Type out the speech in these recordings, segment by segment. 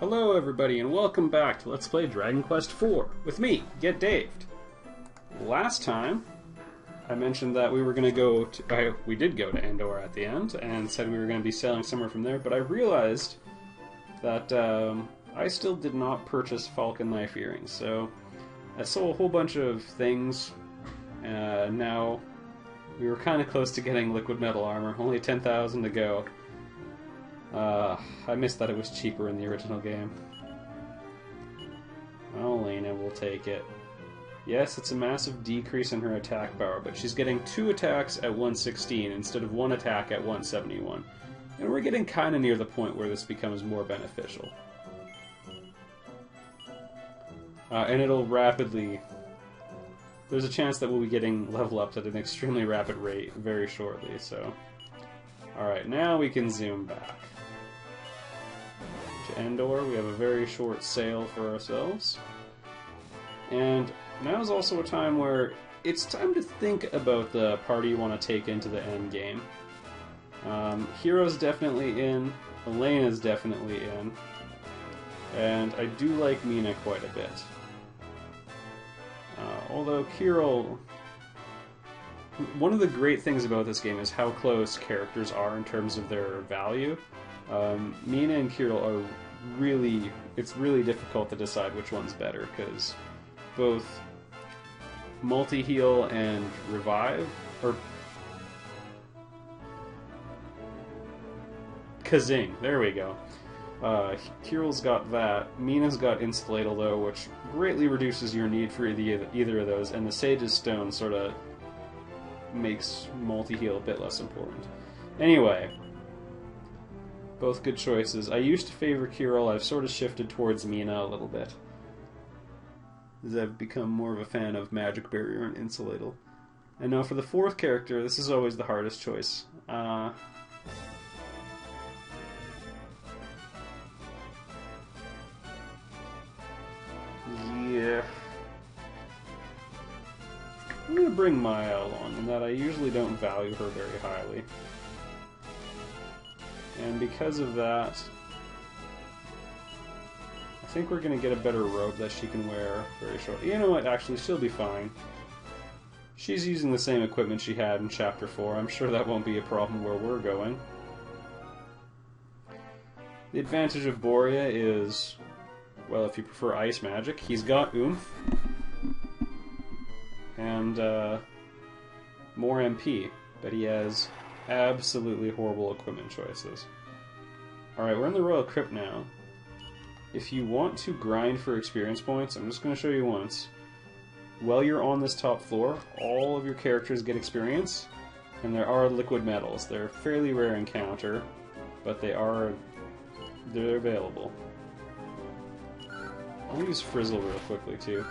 Hello everybody and welcome back to Let's Play Dragon Quest IV with me, GetDaved. Last time I mentioned that we were going to go to, we did go to Andor at the end and said we were going to be sailing somewhere from there, but I realized that I still did not purchase Falcon Knife Earrings, so I sold a whole bunch of things. Now we were kind of close to getting liquid metal armor, only 10,000 to go. I missed that it was cheaper in the original game. Oh, Lena will take it. Yes, it's a massive decrease in her attack power, but she's getting 2 attacks at 116 instead of 1 attack at 171. And we're getting kind of near the point where this becomes more beneficial. And it'll rapidly... There's a chance that we'll be getting level ups at an extremely rapid rate very shortly, so... Alright, now we can zoom back. To Endor, we have a very short sail for ourselves. And now is also a time where it's time to think about the party you want to take into the end game. Hero's definitely in, Elena's definitely in, and I do like Mina quite a bit. Although Kirill... One of the great things about this game is how close characters are in terms of their value. Mina and Kirill are really... It's really difficult to decide which one's better, because both multi-heal and revive, or... Kazing, there we go. Kirill's got that. Mina's got Insulate, although, which greatly reduces your need for either of those, and the Sage's Stone sort of makes multi-heal a bit less important. Anyway, both good choices. I used to favor Kirill. I've sort of shifted towards Mina a little bit, as I've become more of a fan of Magic Barrier and Insulatal. And now for the 4th character, this is always the hardest choice. Yeah. I'm going to bring Maya along, in that I usually don't value her very highly. And because of that, I think we're going to get a better robe that she can wear very shortly. You know what, actually, she'll be fine. She's using the same equipment she had in Chapter 4. I'm sure that won't be a problem where we're going. The advantage of Borea is, well, if you prefer ice magic, he's got oomph. And more MP, but he has absolutely horrible equipment choices. Alright, we're in the Royal Crypt now. If you want to grind for experience points, I'm just going to show you once. While you're on this top floor, all of your characters get experience, and there are liquid metals. They're a fairly rare encounter, but they're available. I'll use Frizzle real quickly too,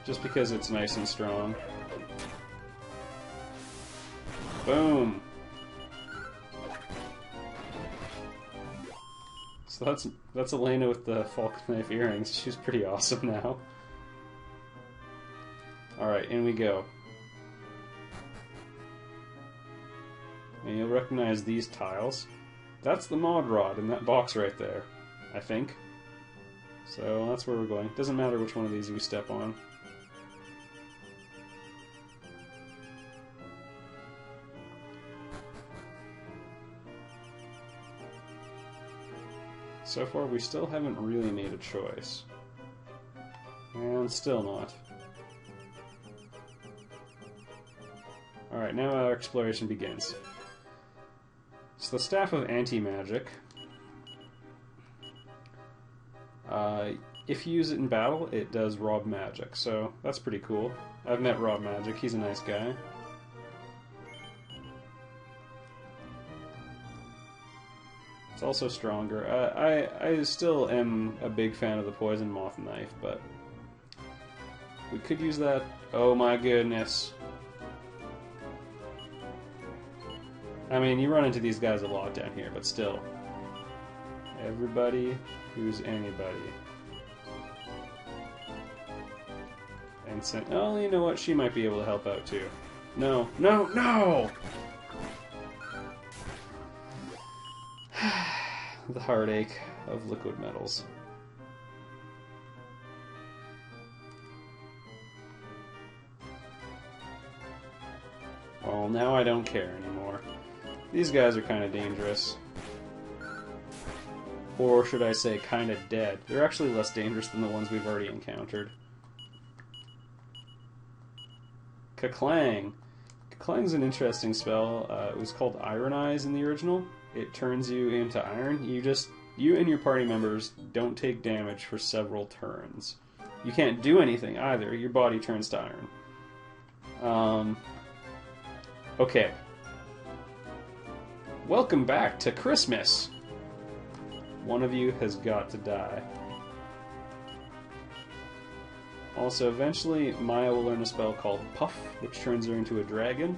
just because it's nice and strong. Boom! So that's Elena with the Falcon Knife Earrings. She's pretty awesome now. Alright, in we go. And you'll recognize these tiles. That's the mod rod in that box right there, I think. So that's where we're going. Doesn't matter which one of these we step on. So far, we still haven't really made a choice. And still not. Alright, now our exploration begins. So the Staff of Anti-Magic. If you use it in battle, it does Rob Magic, so that's pretty cool. I've met Rob Magic, he's a nice guy. It's also stronger. I still am a big fan of the Poison Moth Knife, but we could use that. Oh my goodness. I mean, you run into these guys a lot down here, but still. Everybody who's anybody. And sent. Oh, you know what? She might be able to help out too. No, no, no! The heartache of liquid metals. Well, now I don't care anymore. These guys are kind of dangerous. Or should I say, kind of dead. They're actually less dangerous than the ones we've already encountered. Ka-clang! Ka-clang's an interesting spell. It was called Iron Eyes in the original. It turns you into iron. You and your party members don't take damage for several turns. You can't do anything either. Your body turns to iron. Okay. Welcome back to Christmas! One of you has got to die. Also, eventually, Maya will learn a spell called Puff, which turns her into a dragon.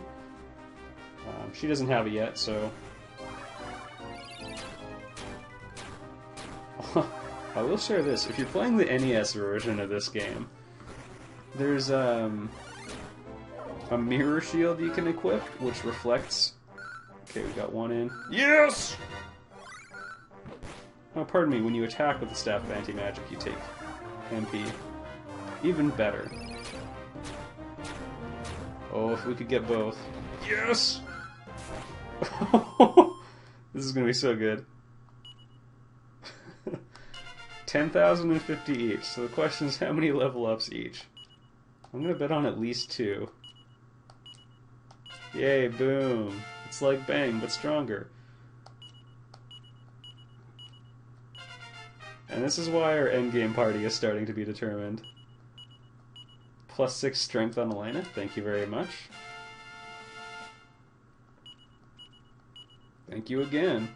She doesn't have it yet, so... I will share this. If you're playing the NES version of this game, there's a mirror shield you can equip, which reflects... Okay, we got one in. Yes! Oh, pardon me, when you attack with the Staff of Anti-Magic, you take MP. Even better. Oh, if we could get both. Yes! This is gonna be so good. 10,050 each, so the question is how many level ups each? I'm gonna bet on at least 2. Yay, boom. It's like Bang, but stronger. And this is why our endgame party is starting to be determined. +6 strength on Elena, thank you very much. Thank you again.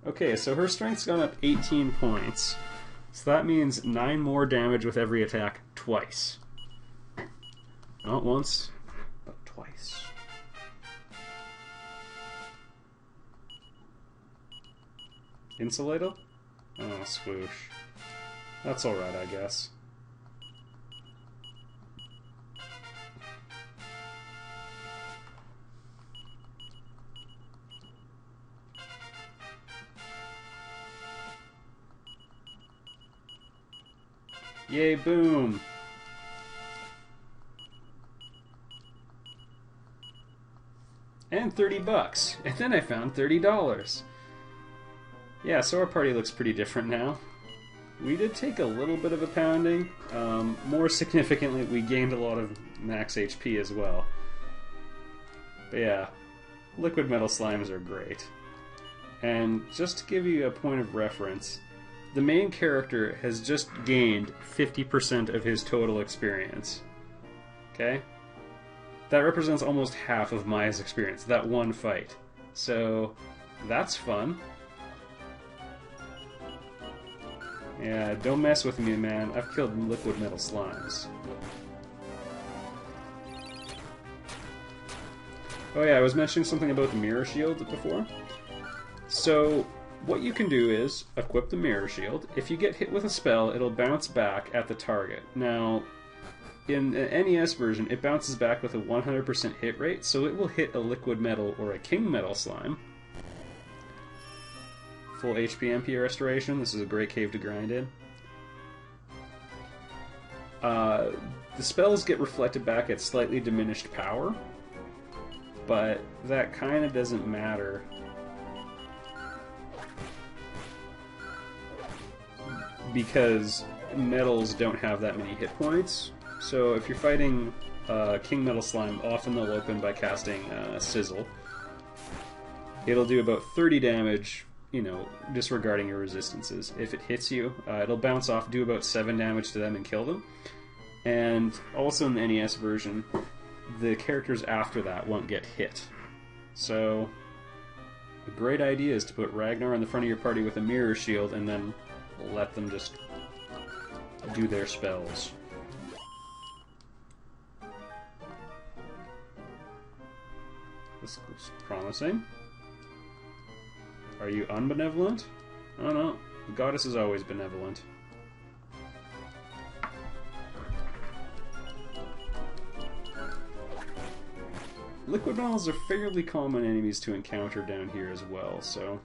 Okay, so her strength's gone up 18 points. So that means 9 more damage with every attack twice. Not once, but twice. Insulator? Oh, swoosh. That's alright, I guess. Yay, boom! And $30. And then I found $30. Yeah, so our party looks pretty different now. We did take a little bit of a pounding. More significantly, we gained a lot of max HP as well. But yeah, liquid metal slimes are great. And just to give you a point of reference, the main character has just gained 50% of his total experience. Okay? That represents almost half of Maya's experience, that one fight. So, that's fun. Yeah, don't mess with me, man. I've killed liquid metal slimes. Oh yeah, I was mentioning something about the mirror shield before. So, what you can do is equip the mirror shield. If you get hit with a spell, it'll bounce back at the target. Now, in the NES version, it bounces back with a 100% hit rate, so it will hit a liquid metal or a king metal slime. Full HP MP restoration. This is a great cave to grind in. The spells get reflected back at slightly diminished power, but that kind of doesn't matter. Because metals don't have that many hit points. So if you're fighting King Metal Slime, often they'll open by casting Sizzle. It'll do about 30 damage, you know, disregarding your resistances. If it hits you, it'll bounce off, do about 7 damage to them and kill them. And also in the NES version, the characters after that won't get hit. So, a great idea is to put Ragnar in the front of your party with a mirror shield and then let them just do their spells. This looks promising. Are you unbenevolent? Oh no, the goddess is always benevolent. liquid metals are fairly common enemies to encounter down here as well, so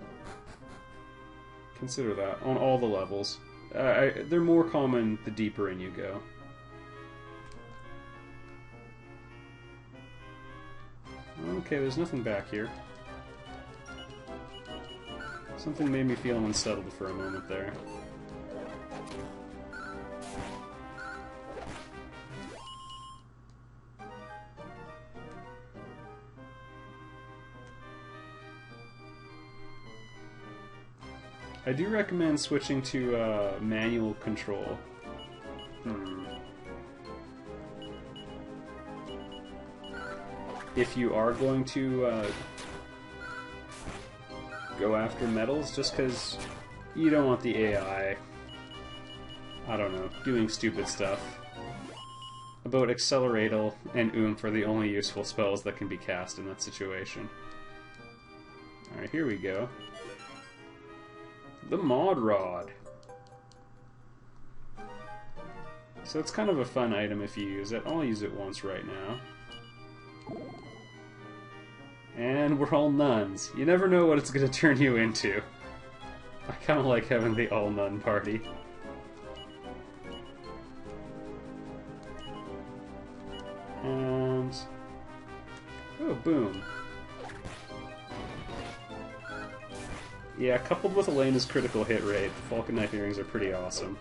consider that on all the levels. They're more common the deeper in you go. Okay, there's nothing back here. Something made me feel unsettled for a moment there. I do recommend switching to manual control. If you are going to go after metals, just because you don't want the AI, I don't know, doing stupid stuff. About Acceleratal and Oomph are the only useful spells that can be cast in that situation. Alright, here we go. The Mod Rod. So it's kind of a fun item if you use it. I'll use it once right now. And we're all nuns. You never know what it's going to turn you into. I kind of like having the all-nun party. And... oh, boom. Yeah, coupled with Elena's critical hit rate, the Falcon Knife Earrings are pretty awesome.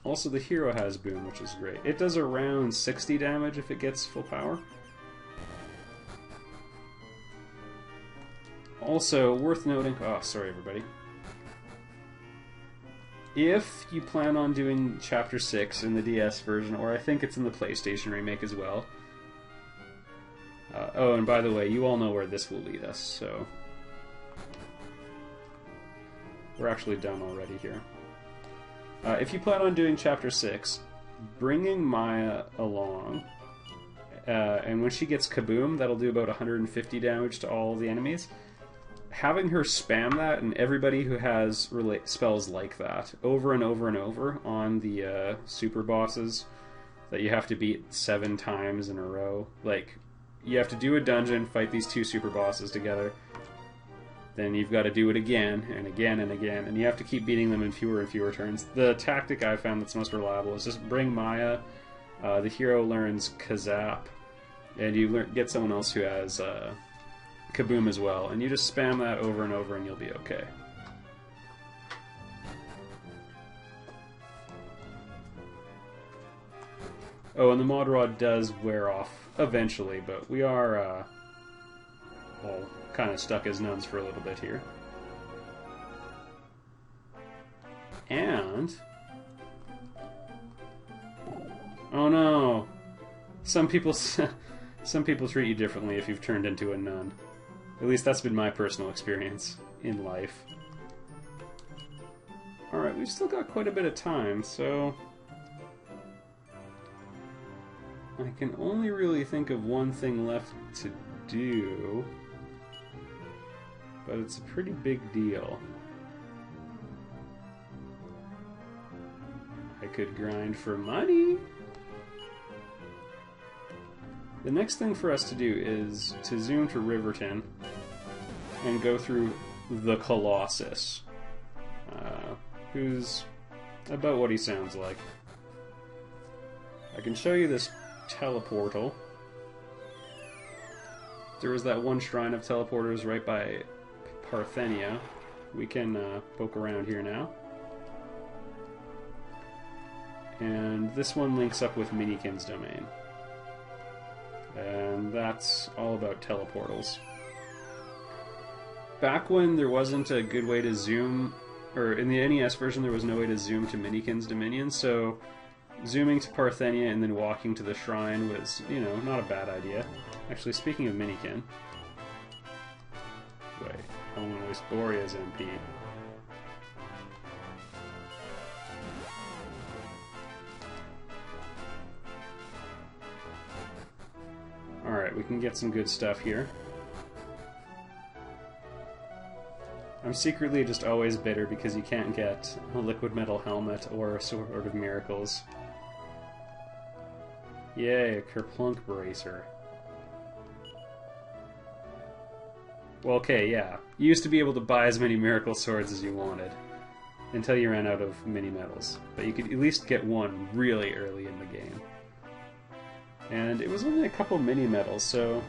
Also, the hero has Boom, which is great. It does around 60 damage if it gets full power. Also, worth noting... oh, sorry everybody. If you plan on doing Chapter 6 in the DS version, or I think it's in the PlayStation remake as well... oh, and by the way, you all know where this will lead us, so... we're actually done already here. If you plan on doing Chapter 6, bringing Maya along, and when she gets Kaboom, that'll do about 150 damage to all the enemies. Having her spam that, and everybody who has spells like that, over and over and over on the super bosses that you have to beat 7 times in a row. Like, you have to do a dungeon, fight these 2 super bosses together, then you've got to do it again, and again, and again, and you have to keep beating them in fewer and fewer turns. The tactic I've found that's most reliable is just bring Maya, the hero learns Kazap, and you get someone else who has Kaboom as well, and you just spam that over and over and you'll be okay. Oh, and the Mod Rod does wear off eventually, but we are all kind of stuck as nuns for a little bit here. And... oh no! Some people treat you differently if you've turned into a nun. At least that's been my personal experience in life. Alright, we've still got quite a bit of time, so... I can only really think of one thing left to do... but it's a pretty big deal. I could grind for money. The next thing for us to do is to zoom to Riverton and go through the Colossus, who's about what he sounds like. I can show you this teleportal. There was that one shrine of teleporters right by Parthenia. We can poke around here now. And this one links up with Minikin's domain. And that's all about teleportals. Back when there wasn't a good way to zoom, or in the NES version there was no way to zoom to Minikin's dominion, so zooming to Parthenia and then walking to the shrine was, you know, not a bad idea. Actually, speaking of Minikin... wait, I want to waste Boria's MP. Alright, we can get some good stuff here. I'm secretly just always bitter because you can't get a liquid metal helmet or a Sword of Miracles. Yay, a Kerplunk Bracer. Well, okay, yeah. You used to be able to buy as many Miracle Swords as you wanted. Until you ran out of mini-medals. But you could at least get one really early in the game. And it was only a couple mini-medals, so...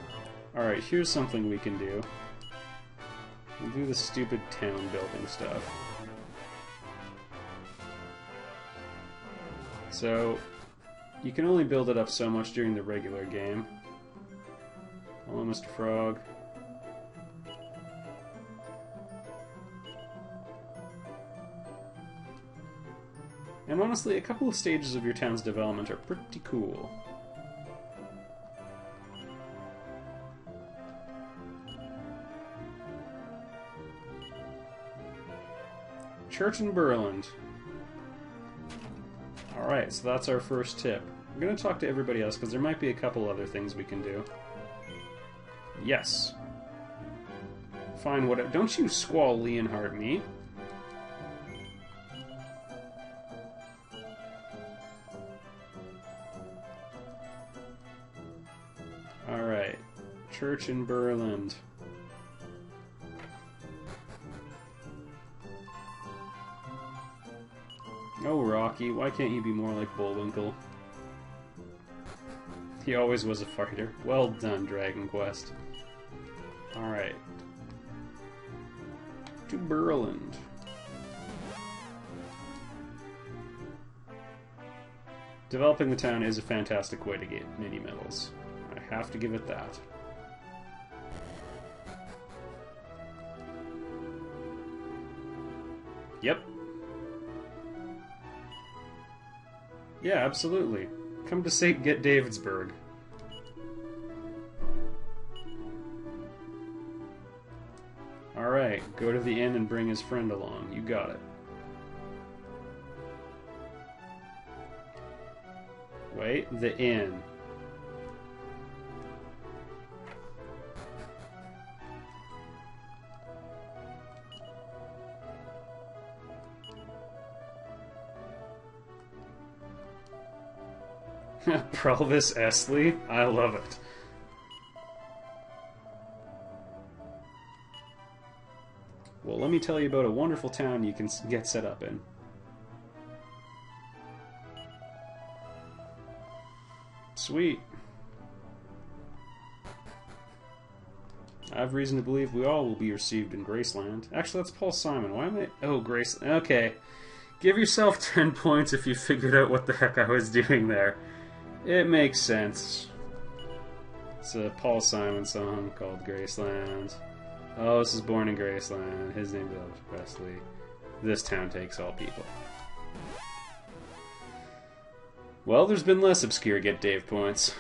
Alright, here's something we can do. We'll do the stupid town building stuff. So, you can only build it up so much during the regular game. Hello, Mr. Frog. And honestly, a couple of stages of your town's development are pretty cool. Church in Berland. Alright, so that's our first tip. I'm going to talk to everybody else, because there might be a couple other things we can do. Yes. Fine, whatever. Don't you squall Leonhardt me. Alright. Church in Berland. Oh, Rocky, why can't you be more like Bullwinkle? He always was a fighter. Well done, Dragon Quest. Alright. To Berland. Developing the town is a fantastic way to get mini-medals. I have to give it that. Yep. Yeah, absolutely. Come to St. GetDavedsburg. Alright, go to the inn and bring his friend along. You got it. Wait, the inn. Prelvis Esley? I love it. Well, let me tell you about a wonderful town you can get set up in. Sweet. I have reason to believe we all will be received in Graceland. Actually, that's Paul Simon. Why am I... Oh, Graceland. Okay. Give yourself 10 points if you figured out what the heck I was doing there. It makes sense. It's a Paul Simon song called Graceland. Oh, this is Born in Graceland. His name's Elvis Presley. This town takes all people. Well, there's been less obscure Get Dave points.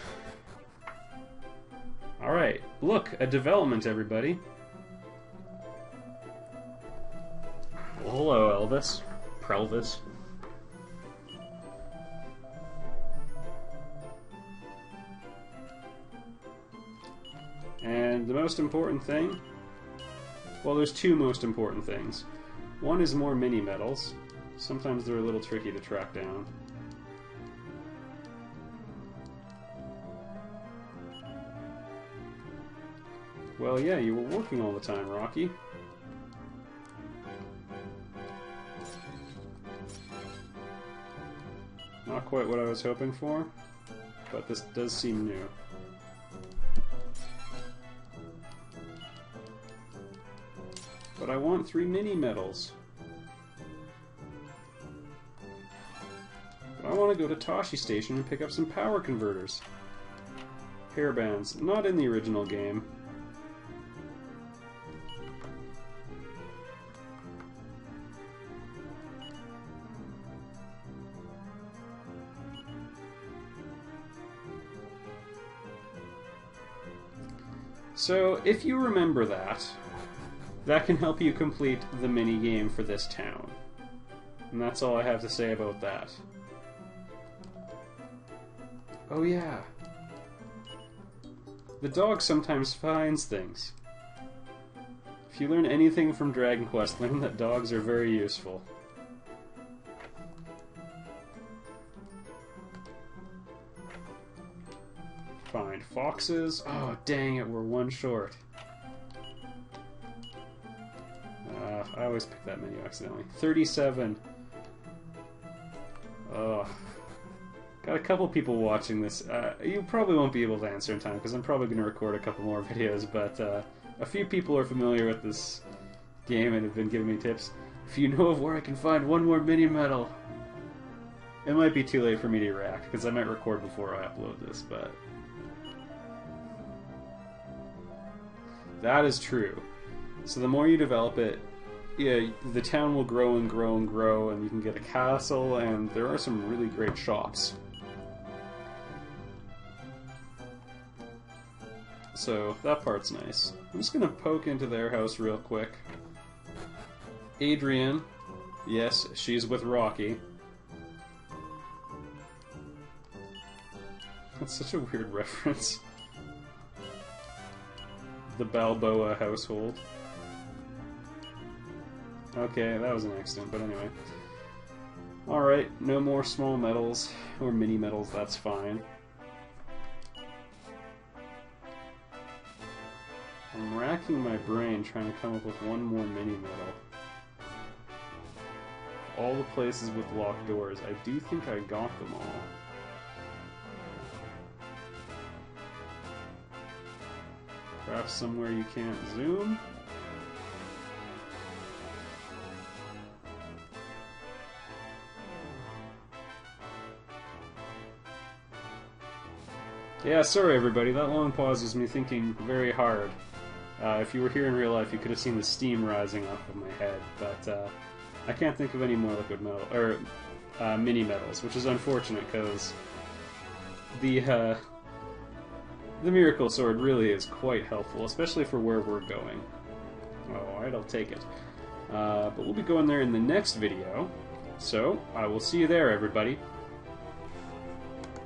Alright, look, a development, everybody. Well, hello, Elvis. Prelvis. And the most important thing? Well, there's two most important things. One is more mini-medals. Sometimes they're a little tricky to track down. Well, yeah, you were working all the time, Rocky. Not quite what I was hoping for, but this does seem new. But I want 3 mini-medals. But I want to go to Toshi Station and pick up some power converters. Hairbands, not in the original game. So, if you remember that, that can help you complete the mini-game for this town. And that's all I have to say about that. Oh yeah. The dog sometimes finds things. If you learn anything from Dragon Quest, learn that dogs are very useful. foxes. Oh, dang it, we're one short. I always pick that menu accidentally. 37. Oh. Got a couple people watching this. You probably won't be able to answer in time because I'm probably going to record a couple more videos, but a few people are familiar with this game and have been giving me tips. If you know of where I can find one more mini medal. It might be too late for me to react because I might record before I upload this, but that is true. So the more you develop it, yeah, the town will grow and grow and grow, and you can get a castle, and there are some really great shops. So that part's nice. I'm just gonna poke into their house real quick. Adrian, yes, she's with Rocky. That's such a weird reference. The Balboa household. Okay, that was an accident, but anyway. Alright, no more small medals, or mini medals, that's fine. I'm racking my brain trying to come up with one more mini medal. All the places with locked doors, I do think I got them all. Perhaps somewhere you can't zoom? Yeah, sorry everybody, that long pause was me thinking very hard. If you were here in real life, you could have seen the steam rising off of my head, but I can't think of any more liquid metal, or mini metals, which is unfortunate because the Miracle Sword really is quite helpful, especially for where we're going. Alright, I'll take it. But we'll be going there in the next video, so I will see you there, everybody.